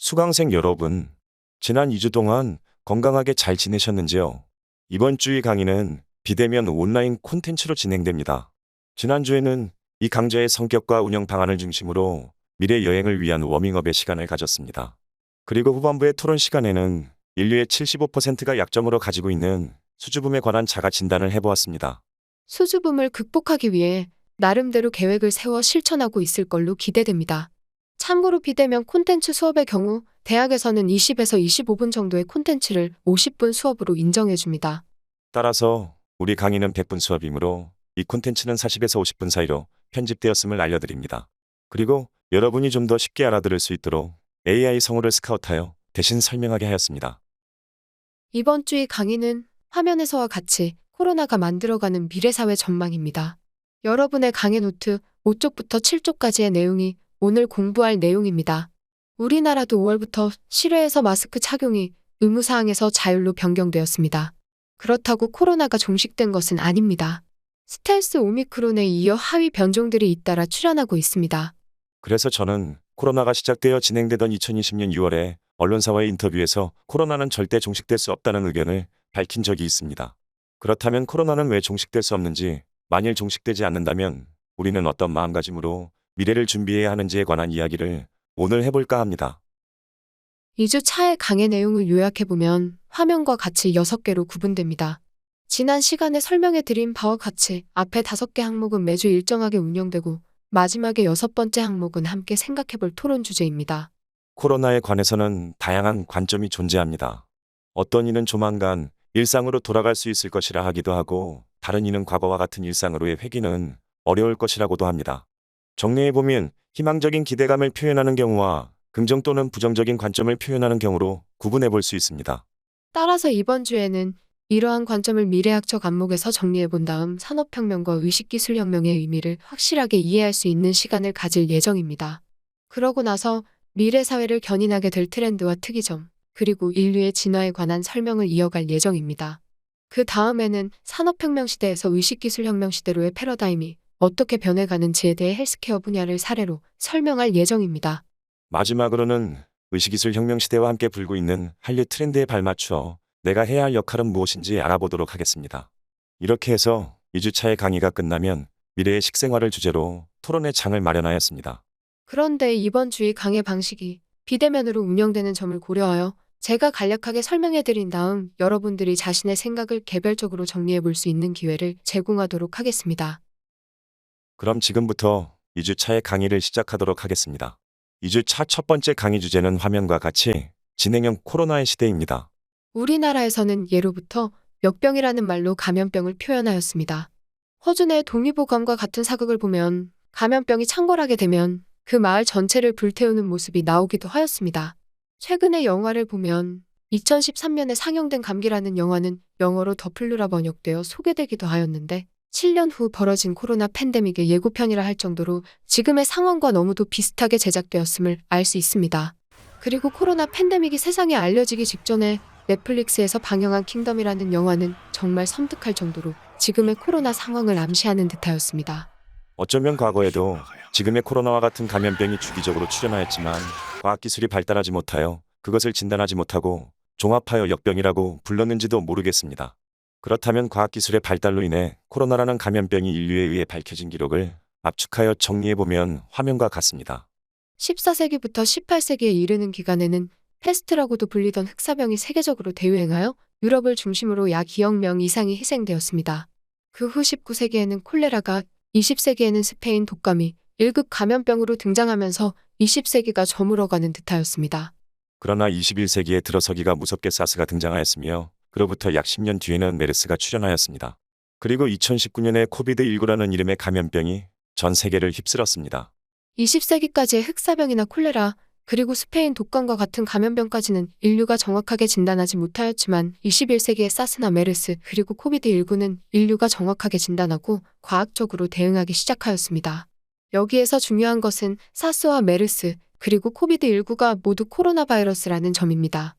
수강생 여러분, 지난 2주 동안 건강하게 잘 지내셨는지요? 이번 주의 강의는 비대면 온라인 콘텐츠로 진행됩니다. 지난주에는 이 강좌의 성격과 운영 방안을 중심으로 미래 여행을 위한 워밍업의 시간을 가졌습니다. 그리고 후반부의 토론 시간에는 인류의 75%가 약점으로 가지고 있는 수줍음에 관한 자가 진단을 해보았습니다. 수줍음을 극복하기 위해 나름대로 계획을 세워 실천하고 있을 걸로 기대됩니다. 참고로 비대면 콘텐츠 수업의 경우 대학에서는 20에서 25분 정도의 콘텐츠를 50분 수업으로 인정해줍니다. 따라서 우리 강의는 100분 수업이므로 이 콘텐츠는 40에서 50분 사이로 편집되었음을 알려드립니다. 그리고 여러분이 좀 더 쉽게 알아들을 수 있도록 AI 성우를 스카우트하여 대신 설명하게 하였습니다. 이번 주의 강의는 화면에서와 같이 코로나가 만들어가는 미래사회 전망입니다. 여러분의 강의 노트 5쪽부터 7쪽까지의 내용이 오늘 공부할 내용입니다. 우리나라도 5월부터 실외에서 마스크 착용이 의무사항에서 자율로 변경되었습니다. 그렇다고 코로나가 종식된 것은 아닙니다. 스텔스 오미크론에 이어 하위 변종들이 잇따라 출현하고 있습니다. 그래서 저는 코로나가 시작되어 진행되던 2020년 6월에 언론사와의 인터뷰에서 코로나는 절대 종식될 수 없다는 의견을 밝힌 적이 있습니다. 그렇다면 코로나는 왜 종식될 수 없는지, 만일 종식되지 않는다면 우리는 어떤 마음가짐으로 미래를 준비해야 하는지에 관한 이야기를 오늘 해볼까 합니다. 2주 차의 강의 내용을 요약해보면 화면과 같이 6개로 구분됩니다. 지난 시간에 설명해드린 바와 같이 앞에 5개 항목은 매주 일정하게 운영되고 마지막에 6번째 항목은 함께 생각해볼 토론 주제입니다. 코로나에 관해서는 다양한 관점이 존재합니다. 어떤 이는 조만간 일상으로 돌아갈 수 있을 것이라 하기도 하고, 다른 이는 과거와 같은 일상으로의 회귀는 어려울 것이라고도 합니다. 정리해보면 희망적인 기대감을 표현하는 경우와 긍정 또는 부정적인 관점을 표현하는 경우로 구분해볼 수 있습니다. 따라서 이번 주에는 이러한 관점을 미래학적 안목에서 정리해본 다음 산업혁명과 의식기술혁명의 의미를 확실하게 이해할 수 있는 시간을 가질 예정입니다. 그러고 나서 미래사회를 견인하게 될 트렌드와 특이점, 그리고 인류의 진화에 관한 설명을 이어갈 예정입니다. 그 다음에는 산업혁명 시대에서 의식기술혁명 시대로의 패러다임이 어떻게 변해가는지에 대해 헬스케어 분야를 사례로 설명할 예정입니다. 마지막으로는 의식기술 혁명 시대와 함께 불고 있는 한류 트렌드에 발맞춰 내가 해야 할 역할은 무엇인지 알아보도록 하겠습니다. 이렇게 해서 2주차의 강의가 끝나면 미래의 식생활을 주제로 토론의 장을 마련하였습니다. 그런데 이번 주의 강의 방식이 비대면으로 운영되는 점을 고려하여 제가 간략하게 설명해드린 다음 여러분들이 자신의 생각을 개별적으로 정리해볼 수 있는 기회를 제공하도록 하겠습니다. 그럼 지금부터 2주차의 강의를 시작하도록 하겠습니다. 2주차 첫 번째 강의 주제는 화면과 같이 진행형 코로나의 시대입니다. 우리나라에서는 예로부터 역병이라는 말로 감염병을 표현하였습니다. 허준의 동의보감과 같은 사극을 보면 감염병이 창궐하게 되면 그 마을 전체를 불태우는 모습이 나오기도 하였습니다. 최근의 영화를 보면 2013년에 상영된 감기라는 영화는 영어로 더 플루라 번역되어 소개되기도 하였는데 7년 후 벌어진 코로나 팬데믹의 예고편이라 할 정도로 지금의 상황과 너무도 비슷하게 제작되었음을 알 수 있습니다. 그리고 코로나 팬데믹이 세상에 알려지기 직전에 넷플릭스에서 방영한 킹덤이라는 영화는 정말 섬뜩할 정도로 지금의 코로나 상황을 암시하는 듯하였습니다. 어쩌면 과거에도 지금의 코로나와 같은 감염병이 주기적으로 출현하였지만 과학기술이 발달하지 못하여 그것을 진단하지 못하고 종합하여 역병이라고 불렀는지도 모르겠습니다. 그렇다면 과학기술의 발달로 인해 코로나라는 감염병이 인류에 의해 밝혀진 기록을 압축하여 정리해보면 화면과 같습니다. 14세기부터 18세기에 이르는 기간에는 패스트라고도 불리던 흑사병이 세계적으로 대유행하여 유럽을 중심으로 약 2억 명 이상이 희생되었습니다. 그 후 19세기에는 콜레라가, 20세기에는 스페인 독감이 1급 감염병으로 등장하면서 20세기가 저물어가는 듯하였습니다. 그러나 21세기에 들어서기가 무섭게 사스가 등장하였으며 그로부터 약 10년 뒤에는 메르스가 출현하였습니다. 그리고 2019년에 코비드19라는 이름의 감염병이 전 세계를 휩쓸었습니다. 20세기까지의 흑사병이나 콜레라, 그리고 스페인 독감과 같은 감염병까지는 인류가 정확하게 진단하지 못하였지만 21세기의 사스나 메르스 그리고 코비드19는 인류가 정확하게 진단하고 과학적으로 대응하기 시작하였습니다. 여기에서 중요한 것은 사스와 메르스 그리고 코비드19가 모두 코로나 바이러스라는 점입니다.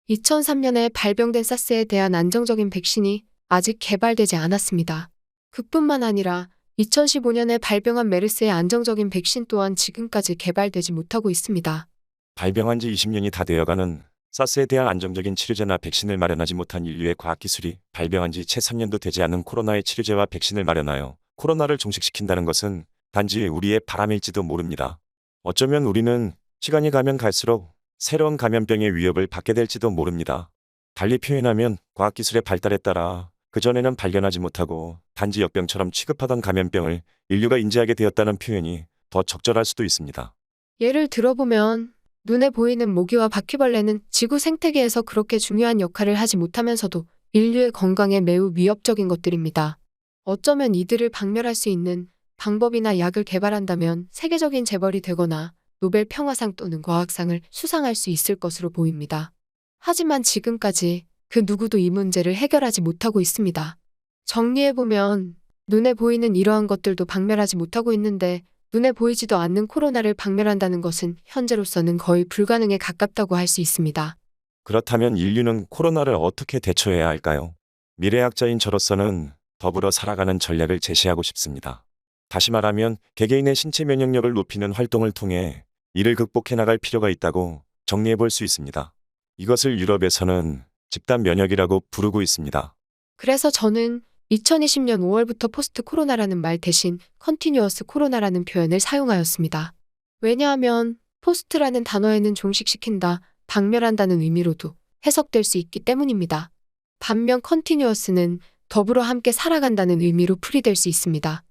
2003년에 발병된 사스에 대한 안정적인 백신이 아직 개발되지 않았습니다. 그뿐만 아니라 2015년에 발병한 메르스의 안정적인 백신 또한 지금까지 개발되지 못하고 있습니다. 발병한 지 20년이 다 되어가는 사스에 대한 안정적인 치료제나 백신을 마련하지 못한 인류의 과학기술이 발병한 지 채 3년도 되지 않은 코로나의 치료제와 백신을 마련하여 코로나를 종식시킨다는 것은 단지 우리의 바람일지도 모릅니다. 어쩌면 우리는 시간이 가면 갈수록 새로운 감염병의 위협을 받게 될지도 모릅니다. 달리 표현하면 과학기술의 발달에 따라 그전에는 발견하지 못하고 단지 역병처럼 취급하던 감염병을 인류가 인지하게 되었다는 표현이 더 적절할 수도 있습니다. 예를 들어보면 눈에 보이는 모기와 바퀴벌레는 지구 생태계에서 그렇게 중요한 역할을 하지 못하면서도 인류의 건강에 매우 위협적인 것들입니다. 어쩌면 이들을 박멸할 수 있는 방법이나 약을 개발한다면 세계적인 재벌이 되거나 노벨 평화상 또는 과학상을 수상할 수 있을 것으로 보입니다. 하지만 지금까지 그 누구도 이 문제를 해결하지 못하고 있습니다. 정리해보면 눈에 보이는 이러한 것들도 박멸하지 못하고 있는데 눈에 보이지도 않는 코로나를 박멸한다는 것은 현재로서는 거의 불가능에 가깝다고 할 수 있습니다. 그렇다면 인류는 코로나를 어떻게 대처해야 할까요? 미래학자인 저로서는 더불어 살아가는 전략을 제시하고 싶습니다. 다시 말하면 개개인의 신체 면역력을 높이는 활동을 통해 이를 극복해 나갈 필요가 있다고 정리해 볼 수 있습니다. 이것을 유럽에서는 집단 면역이라고 부르고 있습니다. 그래서 저는 2020년 5월부터 포스트 코로나라는 말 대신 컨티뉴어스 코로나라는 표현을 사용하였습니다. 왜냐하면 포스트라는 단어에는 종식시킨다, 박멸한다는 의미로도 해석될 수 있기 때문입니다. 반면 컨티뉴어스는 더불어 함께 살아간다는 의미로 풀이될 수 있습니다.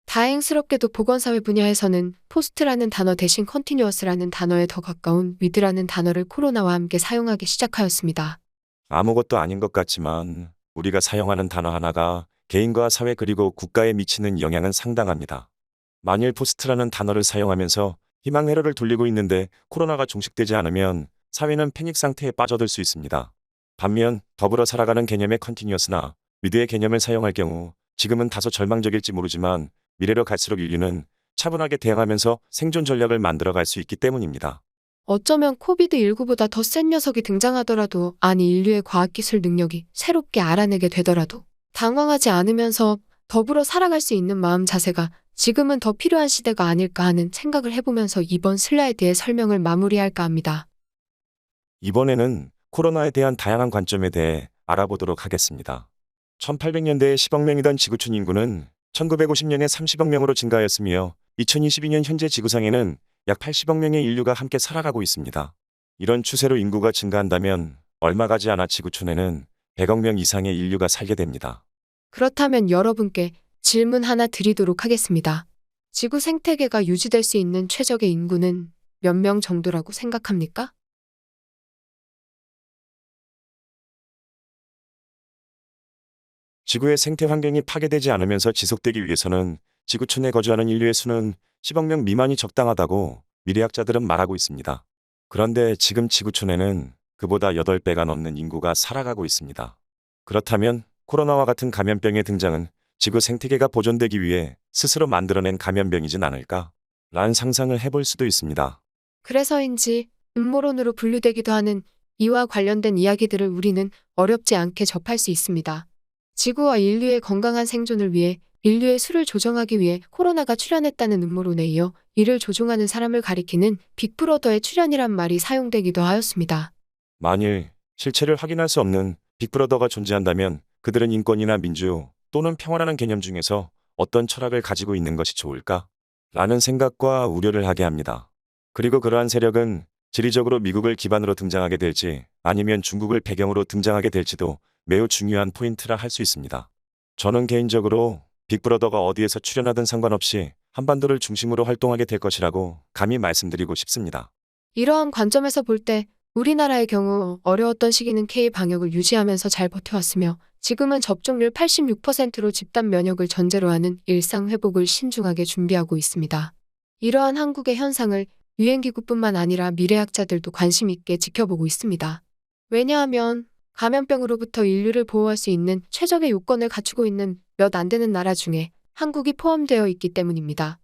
다행스럽게도 보건사회 분야에서는 포스트라는 단어 대신 컨티뉴어스라는 단어에 더 가까운 위드라는 단어를 코로나와 함께 사용하기 시작하였습니다. 아무것도 아닌 것 같지만 우리가 사용하는 단어 하나가 개인과 사회 그리고 국가에 미치는 영향은 상당합니다. 만일 포스트라는 단어를 사용하면서 희망 회로를 돌리고 있는데 코로나가 종식되지 않으면 사회는 패닉 상태에 빠져들 수 있습니다. 반면 더불어 살아가는 개념의 컨티뉴어스나 위드의 개념을 사용할 경우 지금은 다소 절망적일지 모르지만 미래로 갈수록 인류는 차분하게 대응하면서 생존 전략을 만들어갈 수 있기 때문입니다. 어쩌면 코비드19보다 더 센 녀석이 등장하더라도 아니 인류의 과학기술 능력이 새롭게 알아내게 되더라도 당황하지 않으면서 더불어 살아갈 수 있는 마음 자세가 지금은 더 필요한 시대가 아닐까 하는 생각을 해보면서 이번 슬라이드의 설명을 마무리할까 합니다. 이번에는 코로나에 대한 다양한 관점에 대해 알아보도록 하겠습니다. 1800년대에 10억 명이던 지구촌 인구는 1950년에 30억 명으로 증가하였으며 2022년 현재 지구상에는 약 80억 명의 인류가 함께 살아가고 있습니다. 이런 추세로 인구가 증가한다면 얼마 가지 않아 지구촌에는 100억 명 이상의 인류가 살게 됩니다. 그렇다면 여러분께 질문 하나 드리도록 하겠습니다. 지구 생태계가 유지될 수 있는 최적의 인구는 몇 명 정도라고 생각합니까? 지구의 생태 환경이 파괴되지 않으면서 지속되기 위해서는 지구촌에 거주하는 인류의 수는 10억 명 미만이 적당하다고 미래학자들은 말하고 있습니다. 그런데 지금 지구촌에는 그보다 8배가 넘는 인구가 살아가고 있습니다. 그렇다면 코로나와 같은 감염병의 등장은 지구 생태계가 보존되기 위해 스스로 만들어낸 감염병이진 않을까? 라는 상상을 해볼 수도 있습니다. 그래서인지 음모론으로 분류되기도 하는 이와 관련된 이야기들을 우리는 어렵지 않게 접할 수 있습니다. 지구와 인류의 건강한 생존을 위해 인류의 수를 조정하기 위해 코로나가 출현했다는 음모론에 이어 이를 조종하는 사람을 가리키는 빅브러더의 출현이란 말이 사용되기도 하였습니다. 만일 실체를 확인할 수 없는 빅브러더가 존재한다면 그들은 인권이나 민주 또는 평화라는 개념 중에서 어떤 철학을 가지고 있는 것이 좋을까? 라는 생각과 우려를 하게 합니다. 그리고 그러한 세력은 지리적으로 미국을 기반으로 등장하게 될지 아니면 중국을 배경으로 등장하게 될지도 매우 중요한 포인트라 할 수 있습니다. 저는 개인적으로 빅브러더가 어디에서 출현하든 상관없이 한반도를 중심으로 활동하게 될 것이라고 감히 말씀드리고 싶습니다. 이러한 관점에서 볼 때 우리나라의 경우 어려웠던 시기는 K-방역을 유지하면서 잘 버텨왔으며 지금은 접종률 86%로 집단 면역을 전제로 하는 일상 회복을 신중하게 준비하고 있습니다. 이러한 한국의 현상을 유엔기구뿐만 아니라 미래학자들도 관심 있게 지켜보고 있습니다. 왜냐하면 감염병으로부터 인류를 보호할 수 있는 최적의 요건을 갖추고 있는 몇 안 되는 나라 중에 한국이 포함되어 있기 때문입니다.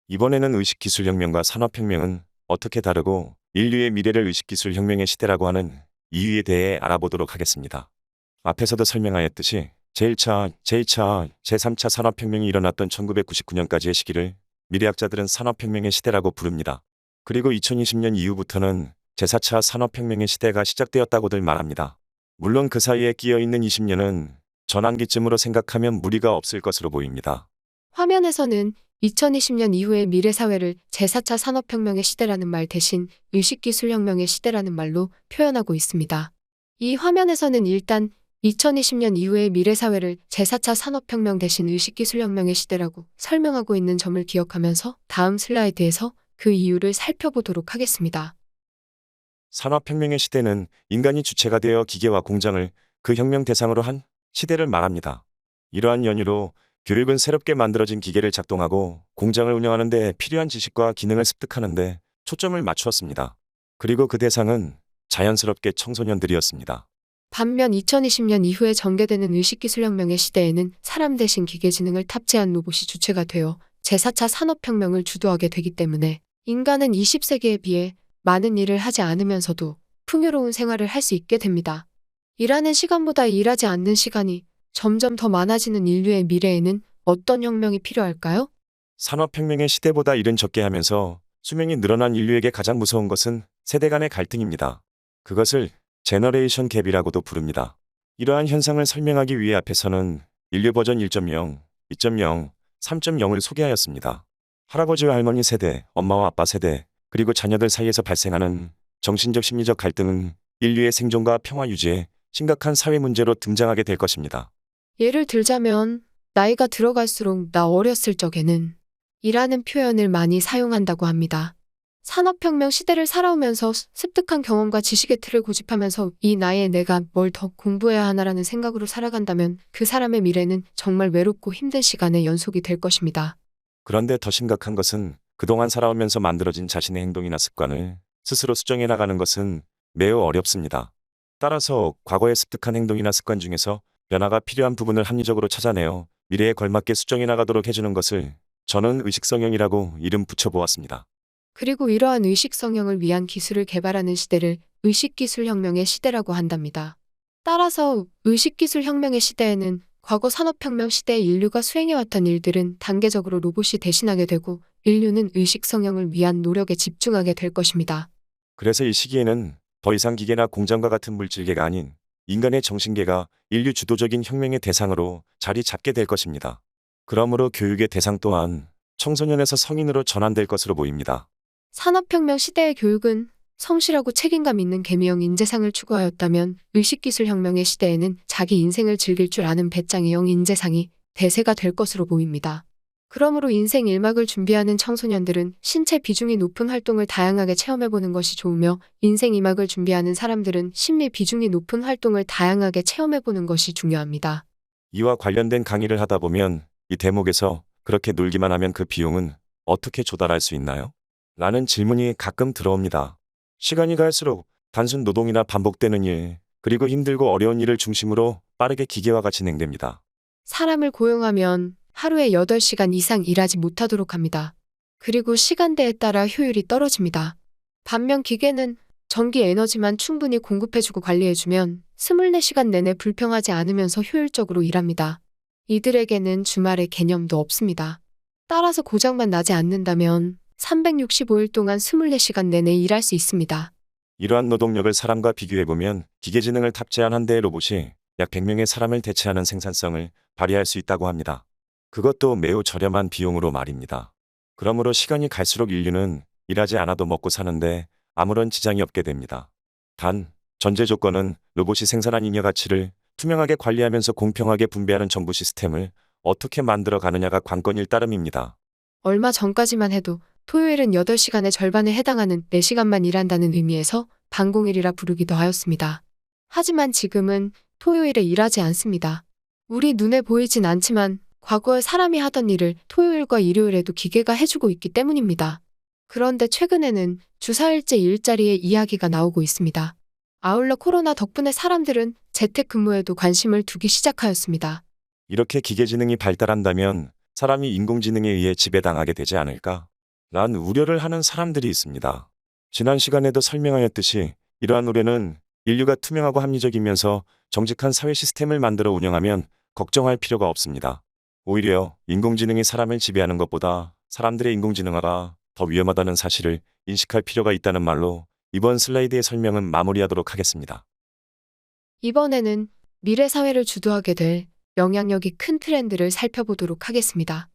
이번에는 의식기술혁명과 산업혁명은 어떻게 다르고 인류의 미래를 의식기술혁명의 시대라고 하는 이유에 대해 알아보도록 하겠습니다. 앞에서도 설명하였듯이 제1차, 제2차, 제3차 산업혁명이 일어났던 1999년까지의 시기를 미래학자들은 산업혁명의 시대라고 부릅니다. 그리고 2020년 이후부터는 제4차 산업혁명의 시대가 시작되었다고들 말합니다. 물론 그 사이에 끼어있는 20년은 전환기쯤으로 생각하면 무리가 없을 것으로 보입니다. 화면에서는 2020년 이후의 미래 사회를 제4차 산업혁명의 시대라는 말 대신 의식기술혁명의 시대라는 말로 표현하고 있습니다. 이 화면에서는 일단 2020년 이후의 미래 사회를 제4차 산업혁명 대신 의식기술혁명의 시대라고 설명하고 있는 점을 기억하면서 다음 슬라이드에서 그 이유를 살펴보도록 하겠습니다. 산업혁명의 시대는 인간이 주체가 되어 기계와 공장을 그 혁명 대상으로 한 시대를 말합니다. 이러한 연유로 교육은 새롭게 만들어진 기계를 작동하고 공장을 운영하는 데 필요한 지식과 기능을 습득하는 데 초점을 맞추었습니다. 그리고 그 대상은 자연스럽게 청소년들이었습니다. 반면 2020년 이후에 전개되는 의식기술혁명의 시대에는 사람 대신 기계지능을 탑재한 로봇이 주체가 되어 제4차 산업혁명을 주도하게 되기 때문에 인간은 20세기에 비해 많은 일을 하지 않으면서도 풍요로운 생활을 할 수 있게 됩니다. 일하는 시간보다 일하지 않는 시간이 점점 더 많아지는 인류의 미래에는 어떤 혁명이 필요할까요? 산업혁명의 시대보다 일은 적게 하면서 수명이 늘어난 인류에게 가장 무서운 것은 세대 간의 갈등입니다. 그것을 제너레이션 갭이라고도 부릅니다. 이러한 현상을 설명하기 위해 앞에서는 인류 버전 1.0, 2.0, 3.0을 소개하였습니다. 할아버지와 할머니 세대, 엄마와 아빠 세대, 그리고 자녀들 사이에서 발생하는 정신적 심리적 갈등은 인류의 생존과 평화 유지에 심각한 사회 문제로 등장하게 될 것입니다. 예를 들자면 나이가 들어갈수록 나 어렸을 적에는 이라는 표현을 많이 사용한다고 합니다. 산업혁명 시대를 살아오면서 습득한 경험과 지식의 틀을 고집하면서 이 나이에 내가 뭘 더 공부해야 하나라는 생각으로 살아간다면 그 사람의 미래는 정말 외롭고 힘든 시간의 연속이 될 것입니다. 그런데 더 심각한 것은 그동안 살아오면서 만들어진 자신의 행동이나 습관을 스스로 수정해 나가는 것은 매우 어렵습니다. 따라서 과거에 습득한 행동이나 습관 중에서 변화가 필요한 부분을 합리적으로 찾아내어 미래에 걸맞게 수정해 나가도록 해주는 것을 저는 의식성형이라고 이름 붙여보았습니다. 그리고 이러한 의식성형을 위한 기술을 개발하는 시대를 의식기술혁명의 시대라고 한답니다. 따라서 의식기술혁명의 시대에는 과거 산업혁명 시대에 인류가 수행해왔던 일들은 단계적으로 로봇이 대신하게 되고 인류는 의식성형을 위한 노력에 집중하게 될 것입니다. 그래서 이 시기에는 더 이상 기계나 공장과 같은 물질계가 아닌 인간의 정신계가 인류 주도적인 혁명의 대상으로 자리 잡게 될 것입니다. 그러므로 교육의 대상 또한 청소년에서 성인으로 전환될 것으로 보입니다. 산업혁명 시대의 교육은 성실하고 책임감 있는 계미형 인재상을 추구하였다면 의식기술혁명의 시대에는 자기 인생을 즐길 줄 아는 배짱이형 인재상이 대세가 될 것으로 보입니다. 그러므로 인생 1막을 준비하는 청소년들은 신체 비중이 높은 활동을 다양하게 체험해보는 것이 좋으며 인생 2막을 준비하는 사람들은 심리 비중이 높은 활동을 다양하게 체험해보는 것이 중요합니다. 이와 관련된 강의를 하다 보면 이 대목에서 그렇게 놀기만 하면 그 비용은 어떻게 조달할 수 있나요? 라는 질문이 가끔 들어옵니다. 시간이 갈수록 단순 노동이나 반복되는 일, 그리고 힘들고 어려운 일을 중심으로 빠르게 기계화가 진행됩니다. 사람을 고용하면 하루에 8시간 이상 일하지 못하도록 합니다. 그리고 시간대에 따라 효율이 떨어집니다. 반면 기계는 전기 에너지만 충분히 공급해주고 관리해주면 24시간 내내 불평하지 않으면서 효율적으로 일합니다. 이들에게는 주말의 개념도 없습니다. 따라서 고장만 나지 않는다면 365일 동안 24시간 내내 일할 수 있습니다. 이러한 노동력을 사람과 비교해보면 기계지능을 탑재한 한 대의 로봇이 약 100명의 사람을 대체하는 생산성을 발휘할 수 있다고 합니다. 그것도 매우 저렴한 비용으로 말입니다. 그러므로 시간이 갈수록 인류는 일하지 않아도 먹고 사는데 아무런 지장이 없게 됩니다. 단, 전제 조건은 로봇이 생산한 잉여 가치를 투명하게 관리하면서 공평하게 분배하는 정부 시스템을 어떻게 만들어 가느냐가 관건일 따름입니다. 얼마 전까지만 해도 토요일은 8시간의 절반에 해당하는 4시간만 일한다는 의미에서 반공일이라 부르기도 하였습니다. 하지만 지금은 토요일에 일하지 않습니다. 우리 눈에 보이진 않지만 과거에 사람이 하던 일을 토요일과 일요일에도 기계가 해주고 있기 때문입니다. 그런데 최근에는 주 4일째 일자리의 이야기가 나오고 있습니다. 아울러 코로나 덕분에 사람들은 재택근무에도 관심을 두기 시작하였습니다. 이렇게 기계지능이 발달한다면 사람이 인공지능에 의해 지배당하게 되지 않을까? 란 우려를 하는 사람들이 있습니다. 지난 시간에도 설명하였듯이 이러한 우려는 인류가 투명하고 합리적이면서 정직한 사회 시스템을 만들어 운영하면 걱정할 필요가 없습니다. 오히려 인공지능이 사람을 지배하는 것보다 사람들의 인공지능화가 더 위험하다는 사실을 인식할 필요가 있다는 말로 이번 슬라이드의 설명은 마무리하도록 하겠습니다. 이번에는 미래 사회를 주도하게 될 영향력이 큰 트렌드를 살펴보도록 하겠습니다.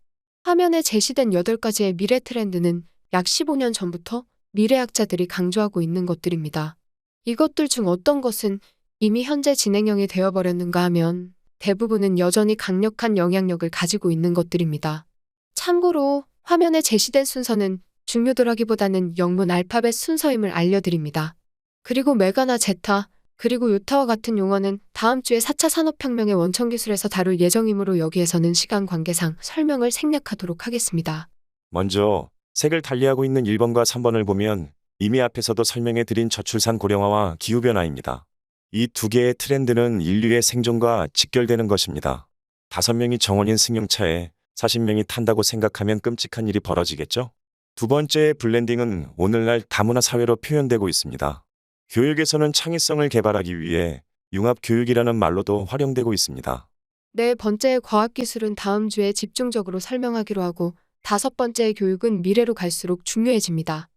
화면에 제시된 8가지의 미래 트렌드는 약 15년 전부터 미래학자들이 강조하고 있는 것들입니다. 이것들 중 어떤 것은 이미 현재 진행형이 되어버렸는가 하면 대부분은 여전히 강력한 영향력을 가지고 있는 것들입니다. 참고로 화면에 제시된 순서는 중요도라기보다는 영문 알파벳 순서임을 알려드립니다. 그리고 메가나 제타, 그리고 요타와 같은 용어는 다음 주에 4차 산업혁명의 원천기술에서 다룰 예정이므로 여기에서는 시간 관계상 설명을 생략하도록 하겠습니다. 먼저 색을 달리하고 있는 1번과 3번을 보면 이미 앞에서도 설명해드린 저출산 고령화와 기후변화입니다. 이 두 개의 트렌드는 인류의 생존과 직결되는 것입니다. 5명이 정원인 승용차에 40명이 탄다고 생각하면 끔찍한 일이 벌어지겠죠? 두 번째의 블렌딩은 오늘날 다문화 사회로 표현되고 있습니다. 교육에서는 창의성을 개발하기 위해 융합교육이라는 말로도 활용되고 있습니다. 네 번째의 과학기술은 다음 주에 집중적으로 설명하기로 하고 5번째의 교육은 미래로 갈수록 중요해집니다.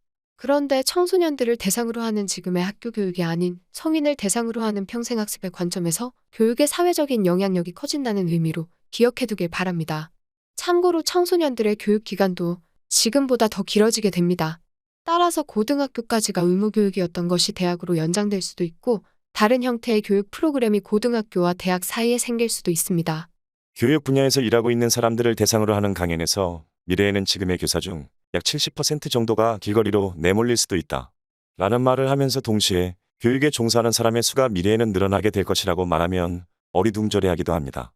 그런데 청소년들을 대상으로 하는 지금의 학교 교육이 아닌 성인을 대상으로 하는 평생학습의 관점에서 교육의 사회적인 영향력이 커진다는 의미로 기억해두길 바랍니다. 참고로 청소년들의 교육 기간도 지금보다 더 길어지게 됩니다. 따라서 고등학교까지가 의무교육이었던 것이 대학으로 연장될 수도 있고 다른 형태의 교육 프로그램이 고등학교와 대학 사이에 생길 수도 있습니다. 교육 분야에서 일하고 있는 사람들을 대상으로 하는 강연에서 미래에는 지금의 교사 중 약 70% 정도가 길거리로 내몰릴 수도 있다. 라는 말을 하면서 동시에 교육에 종사하는 사람의 수가 미래에는 늘어나게 될 것이라고 말하면 어리둥절해하기도 합니다.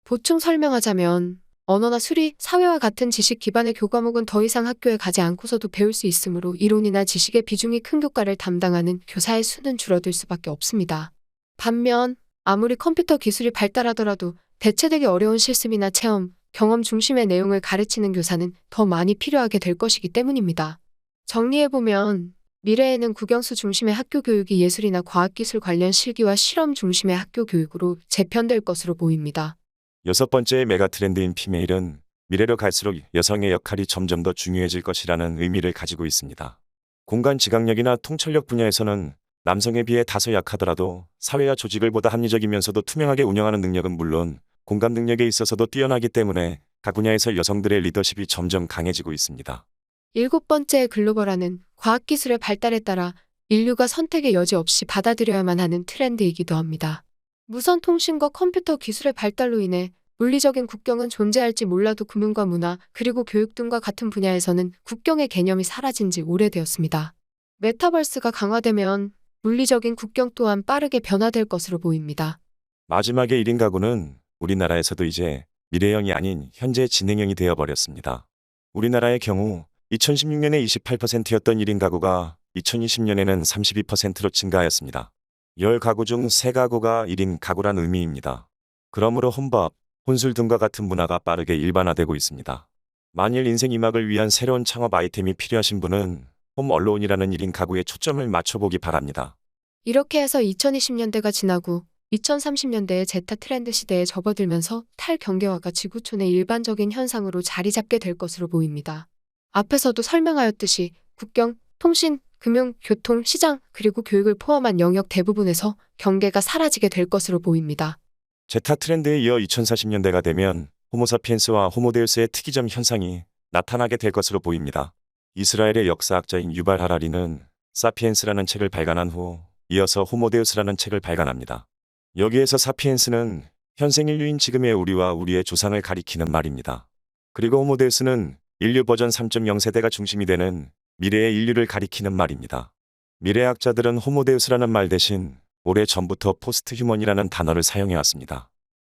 보충 설명하자면 언어나 수리, 사회와 같은 지식 기반의 교과목은 더 이상 학교에 가지 않고서도 배울 수 있으므로 이론이나 지식의 비중이 큰 교과를 담당하는 교사의 수는 줄어들 수밖에 없습니다. 반면 아무리 컴퓨터 기술이 발달하더라도 대체되기 어려운 실습이나 체험, 경험 중심의 내용을 가르치는 교사는 더 많이 필요하게 될 것이기 때문입니다. 정리해보면 미래에는 국영수 중심의 학교 교육이 예술이나 과학기술 관련 실기와 실험 중심의 학교 교육으로 재편될 것으로 보입니다. 6번째의 메가 트렌드인 피메일은 미래로 갈수록 여성의 역할이 점점 더 중요해질 것이라는 의미를 가지고 있습니다. 공간 지각력이나 통찰력 분야에서는 남성에 비해 다소 약하더라도 사회와 조직을 보다 합리적이면서도 투명하게 운영하는 능력은 물론 공감 능력에 있어서도 뛰어나기 때문에 각 분야에서 여성들의 리더십이 점점 강해지고 있습니다. 7번째의 글로벌화는 과학기술의 발달에 따라 인류가 선택의 여지 없이 받아들여야만 하는 트렌드이기도 합니다. 무선 통신과 컴퓨터 기술의 발달로 인해 물리적인 국경은 존재할지 몰라도 금융과 문화, 그리고 교육 등과 같은 분야에서는 국경의 개념이 사라진 지 오래되었습니다. 메타버스가 강화되면 물리적인 국경 또한 빠르게 변화될 것으로 보입니다. 마지막에 1인 가구는 우리나라에서도 이제 미래형이 아닌 현재 진행형이 되어버렸습니다. 우리나라의 경우 2016년에 28%였던 1인 가구가 2020년에는 32%로 증가하였습니다. 10가구 중 3가구가 1인 가구란 의미입니다. 그러므로 혼밥, 혼술 등과 같은 문화가 빠르게 일반화되고 있습니다. 만일 인생 이막을 위한 새로운 창업 아이템이 필요하신 분은 홈 얼론이라는 1인 가구에 초점을 맞춰보기 바랍니다. 이렇게 해서 2020년대가 지나고 2030년대의 제타 트렌드 시대에 접어들면서 탈경계화가 지구촌의 일반적인 현상으로 자리 잡게 될 것으로 보입니다. 앞에서도 설명하였듯이 국경, 통신, 금융, 교통, 시장, 그리고 교육을 포함한 영역 대부분에서 경계가 사라지게 될 것으로 보입니다. 제타 트렌드에 이어 2040년대가 되면 호모사피엔스와 호모데우스의 특이점 현상이 나타나게 될 것으로 보입니다. 이스라엘의 역사학자인 유발 하라리는 사피엔스라는 책을 발간한 후 이어서 호모데우스라는 책을 발간합니다. 여기에서 사피엔스는 현생 인류인 지금의 우리와 우리의 조상을 가리키는 말입니다. 그리고 호모데우스는 인류 버전 3.0 세대가 중심이 되는 미래의 인류를 가리키는 말입니다. 미래학자들은 호모데우스라는 말 대신 오래전부터 포스트 휴먼이라는 단어를 사용해왔습니다.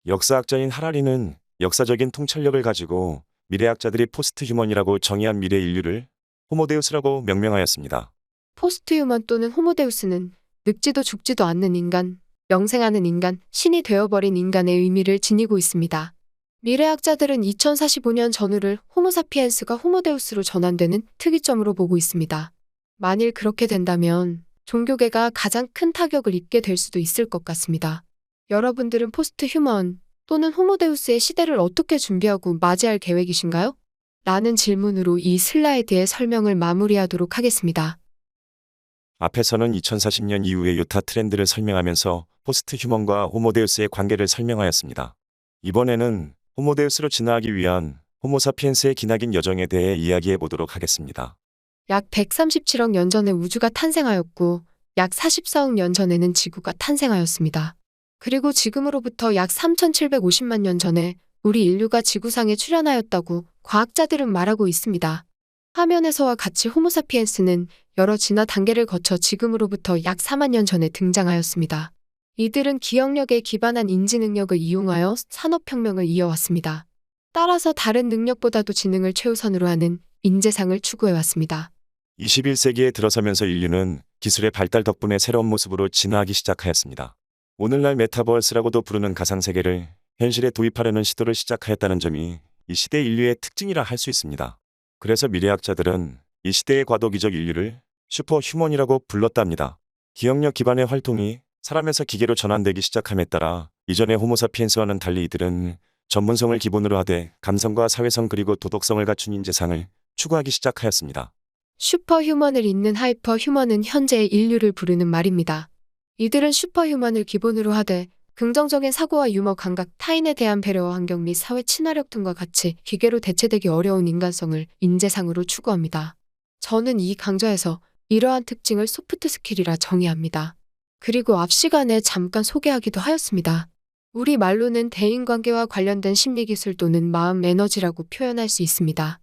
역사학자인 하라리는 역사적인 통찰력을 가지고 미래학자들이 포스트 휴먼이라고 정의한 미래 인류를 호모데우스라고 명명하였습니다. 포스트 휴먼 또는 호모데우스는 늙지도 죽지도 않는 인간, 영생하는 인간, 신이 되어버린 인간의 의미를 지니고 있습니다. 미래학자들은 2045년 전후를 호모사피엔스가 호모데우스로 전환되는 특이점으로 보고 있습니다. 만일 그렇게 된다면 종교계가 가장 큰 타격을 입게 될 수도 있을 것 같습니다. 여러분들은 포스트 휴먼 또는 호모데우스의 시대를 어떻게 준비하고 맞이할 계획이신가요? 라는 질문으로 이 슬라이드의 설명을 마무리하도록 하겠습니다. 앞에서는 2040년 이후의 유타 트렌드를 설명하면서 포스트 휴먼과 호모데우스의 관계를 설명하였습니다. 이번에는 호모데우스로 진화하기 위한 호모사피엔스의 기나긴 여정에 대해 이야기해 보도록 하겠습니다. 약 137억 년 전에 우주가 탄생하였고 약 44억 년 전에는 지구가 탄생하였습니다. 그리고 지금으로부터 약 3750만 년 전에 우리 인류가 지구상에 출현하였다고 과학자들은 말하고 있습니다. 화면에서와 같이 호모사피엔스는 여러 진화 단계를 거쳐 지금으로부터 약 4만 년 전에 등장하였습니다. 이들은 기억력에 기반한 인지 능력을 이용하여 산업혁명을 이어왔습니다. 따라서 다른 능력보다도 지능을 최우선으로 하는 인재상을 추구해왔습니다. 21세기에 들어서면서 인류는 기술의 발달 덕분에 새로운 모습으로 진화하기 시작하였습니다. 오늘날 메타버스라고도 부르는 가상세계를 현실에 도입하려는 시도를 시작하였다는 점이 이 시대 인류의 특징이라 할 수 있습니다. 그래서 미래학자들은 이 시대의 과도기적 인류를 슈퍼휴먼이라고 불렀답니다. 기억력 기반의 활동이 사람에서 기계로 전환되기 시작함에 따라 이전의 호모사피엔스와는 달리 이들은 전문성을 기본으로 하되 감성과 사회성 그리고 도덕성을 갖춘 인재상을 추구하기 시작하였습니다. 슈퍼휴먼을 잇는 하이퍼휴먼은 현재의 인류를 부르는 말입니다. 이들은 슈퍼휴먼을 기본으로 하되 긍정적인 사고와 유머 감각, 타인에 대한 배려와 환경 및 사회 친화력 등과 같이 기계로 대체되기 어려운 인간성을 인재상으로 추구합니다. 저는 이 강좌에서 이러한 특징을 소프트 스킬이라 정의합니다. 그리고 앞 시간에 잠깐 소개하기도 하였습니다. 우리 말로는 대인관계와 관련된 심리기술 또는 마음 에너지라고 표현할 수 있습니다.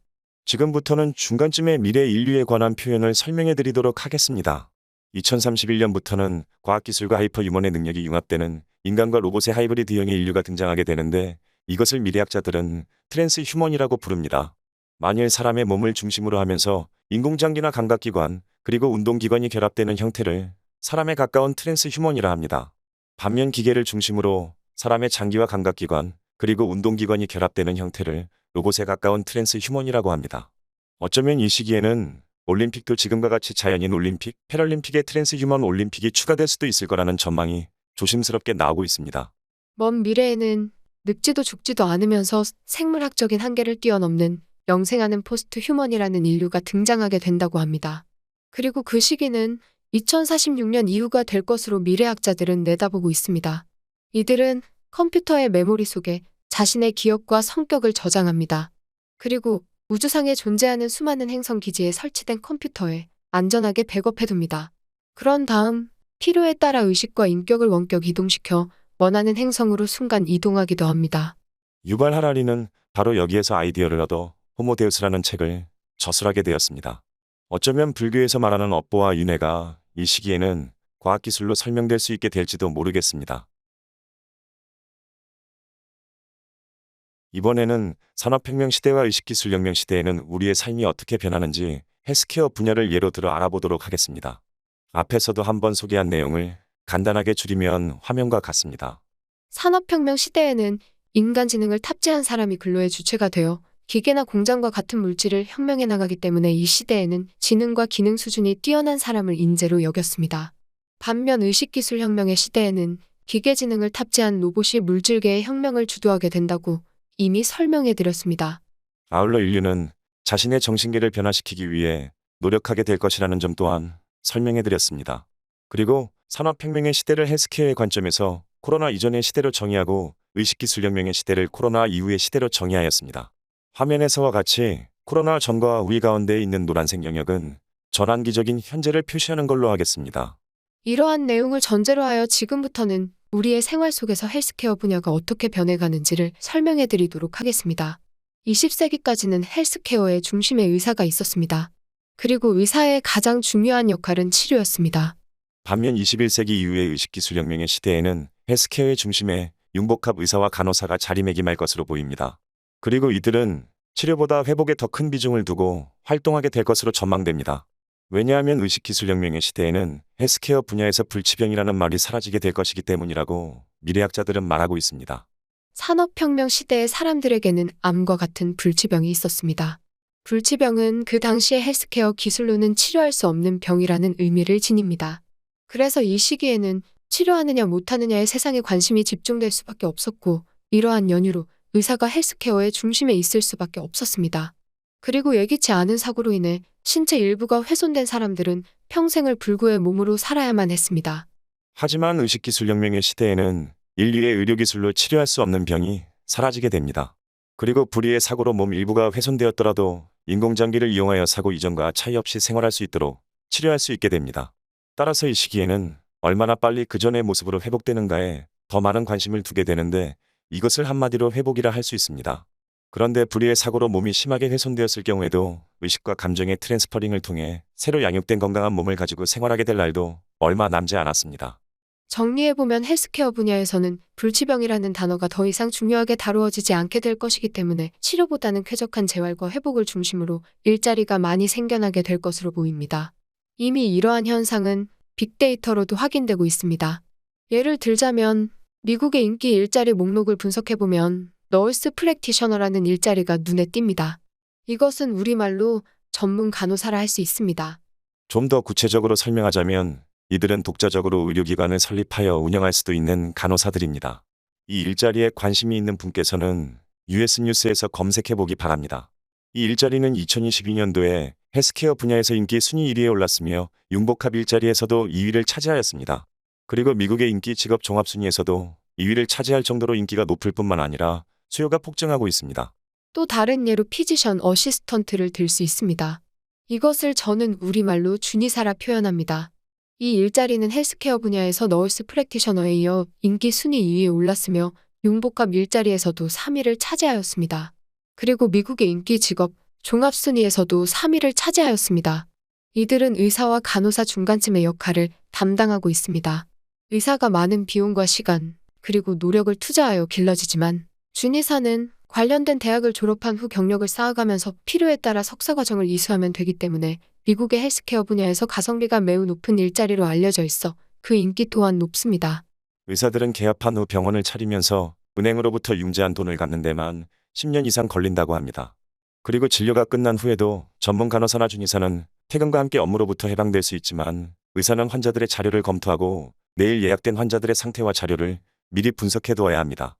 지금부터는 중간쯤의 미래 인류에 관한 표현을 설명해 드리도록 하겠습니다. 2031년부터는 과학기술과 하이퍼유먼의 능력이 융합되는 인간과 로봇의 하이브리드형의 인류가 등장하게 되는데 이것을 미래학자들은 트랜스 휴먼이라고 부릅니다. 만일 사람의 몸을 중심으로 하면서 인공장기나 감각기관 그리고 운동기관이 결합되는 형태를 사람에 가까운 트랜스 휴먼이라 합니다. 반면 기계를 중심으로 사람의 장기와 감각기관 그리고 운동기관이 결합되는 형태를 로봇에 가까운 트랜스 휴먼이라고 합니다. 어쩌면 이 시기에는 올림픽도 지금과 같이 자연인 올림픽, 패럴림픽의 트랜스 휴먼 올림픽이 추가될 수도 있을 거라는 전망이 조심스럽게 나오고 있습니다. 먼 미래에는 늙지도 죽지도 않으면서 생물학적인 한계를 뛰어넘는 영생하는 포스트 휴먼이라는 인류가 등장하게 된다고 합니다. 그리고 그 시기는 2046년 이후가 될 것으로 미래학자들은 내다보고 있습니다. 이들은 컴퓨터의 메모리 속에 자신의 기억과 성격을 저장합니다. 그리고 우주상에 존재하는 수많은 행성 기지에 설치된 컴퓨터에 안전하게 백업해둡니다. 그런 다음 필요에 따라 의식과 인격을 원격 이동시켜 원하는 행성으로 순간 이동하기도 합니다. 유발 하라리는 바로 여기에서 아이디어를 얻어 호모데우스라는 책을 저술하게 되었습니다. 어쩌면 불교에서 말하는 업보와 윤회가 이 시기에는 과학기술로 설명될 수 있게 될지도 모르겠습니다. 이번에는 산업혁명 시대와 의식기술혁명 시대에는 우리의 삶이 어떻게 변하는지 헬스케어 분야를 예로 들어 알아보도록 하겠습니다. 앞에서도 한번 소개한 내용을 간단하게 줄이면 화면과 같습니다. 산업혁명 시대에는 인간지능을 탑재한 사람이 근로의 주체가 되어 기계나 공장과 같은 물질을 혁명해 나가기 때문에 이 시대에는 지능과 기능 수준이 뛰어난 사람을 인재로 여겼습니다. 반면 의식기술혁명의 시대에는 기계지능을 탑재한 로봇이 물질계의 혁명을 주도하게 된다고 이미 설명해 드렸습니다. 아울러 인류는 자신의 정신계를 변화시키기 위해 노력하게 될 것이라는 점 또한 설명해 드렸습니다. 그리고 산업혁명의 시대를 헬스케어의 관점에서 코로나 이전의 시대로 정의하고 의식기술혁명의 시대를 코로나 이후의 시대로 정의하였습니다. 화면에서와 같이 코로나 전과 후 가운데에 있는 노란색 영역은 전환기적인 현재를 표시하는 걸로 하겠습니다. 이러한 내용을 전제로 하여 지금부터는 우리의 생활 속에서 헬스케어 분야가 어떻게 변해가는지를 설명해 드리도록 하겠습니다. 20세기까지는 헬스케어의 중심에 의사가 있었습니다. 그리고 의사의 가장 중요한 역할은 치료였습니다. 반면 21세기 이후의 의식기술혁명의 시대에는 헬스케어의 중심에 융복합 의사와 간호사가 자리매김할 것으로 보입니다. 그리고 이들은 치료보다 회복에 더 큰 비중을 두고 활동하게 될 것으로 전망됩니다. 왜냐하면 의식기술혁명의 시대에는 헬스케어 분야에서 불치병이라는 말이 사라지게 될 것이기 때문이라고 미래학자들은 말하고 있습니다. 산업혁명 시대의 사람들에게는 암과 같은 불치병이 있었습니다. 불치병은 그 당시의 헬스케어 기술로는 치료할 수 없는 병이라는 의미를 지닙니다. 그래서 이 시기에는 치료하느냐 못하느냐에 세상에 관심이 집중될 수밖에 없었고 이러한 연유로 의사가 헬스케어의 중심에 있을 수밖에 없었습니다. 그리고 예기치 않은 사고로 인해 신체 일부가 훼손된 사람들은 평생을 불구의 몸으로 살아야만 했습니다. 하지만 의식기술혁명의 시대에는 인류의 의료기술로 치료할 수 없는 병이 사라지게 됩니다. 그리고 불의의 사고로 몸 일부가 훼손되었더라도 인공장기를 이용하여 사고 이전과 차이 없이 생활할 수 있도록 치료할 수 있게 됩니다. 따라서 이 시기에는 얼마나 빨리 그 전의 모습으로 회복되는가에 더 많은 관심을 두게 되는데, 이것을 한마디로 회복이라 할 수 있습니다. 그런데 불의의 사고로 몸이 심하게 훼손되었을 경우에도 의식과 감정의 트랜스퍼링을 통해 새로 양육된 건강한 몸을 가지고 생활하게 될 날도 얼마 남지 않았습니다. 정리해보면 헬스케어 분야에서는 불치병이라는 단어가 더 이상 중요하게 다루어지지 않게 될 것이기 때문에 치료보다는 쾌적한 재활과 회복을 중심으로 일자리가 많이 생겨나게 될 것으로 보입니다. 이미 이러한 현상은 빅데이터로도 확인되고 있습니다. 예를 들자면 미국의 인기 일자리 목록을 분석해보면 너스 프랙티셔너라는 일자리가 눈에 띕니다. 이것은 우리말로 전문 간호사라 할 수 있습니다. 좀 더 구체적으로 설명하자면 이들은 독자적으로 의료기관을 설립하여 운영할 수도 있는 간호사들입니다. 이 일자리에 관심이 있는 분께서는 US 뉴스에서 검색해보기 바랍니다. 이 일자리는 2022년도에 헬스케어 분야에서 인기 순위 1위에 올랐으며 융복합 일자리에서도 2위를 차지하였습니다. 그리고 미국의 인기 직업 종합 순위에서도 2위를 차지할 정도로 인기가 높을 뿐만 아니라 수요가 폭증하고 있습니다. 또 다른 예로 피지션 어시스턴트를 들 수 있습니다. 이것을 저는 우리말로 준의사라 표현합니다. 이 일자리는 헬스케어 분야에서 너스 프랙티셔너에 이어 인기 순위 2위에 올랐으며 융복합 일자리에서도 3위를 차지하였습니다. 그리고 미국의 인기 직업 종합 순위에서도 3위를 차지하였습니다. 이들은 의사와 간호사 중간쯤의 역할을 담당하고 있습니다. 의사가 많은 비용과 시간, 그리고 노력을 투자하여 길러지지만 준의사는 관련된 대학을 졸업한 후 경력을 쌓아가면서 필요에 따라 석사 과정을 이수하면 되기 때문에 미국의 헬스케어 분야에서 가성비가 매우 높은 일자리로 알려져 있어 그 인기 또한 높습니다. 의사들은 개업한 후 병원을 차리면서 은행으로부터 융자한 돈을 갚는 데만 10년 이상 걸린다고 합니다. 그리고 진료가 끝난 후에도 전문 간호사나 준의사는 퇴근과 함께 업무로부터 해방될 수 있지만, 의사는 환자들의 자료를 검토하고 내일 예약된 환자들의 상태와 자료를 미리 분석해 두어야 합니다.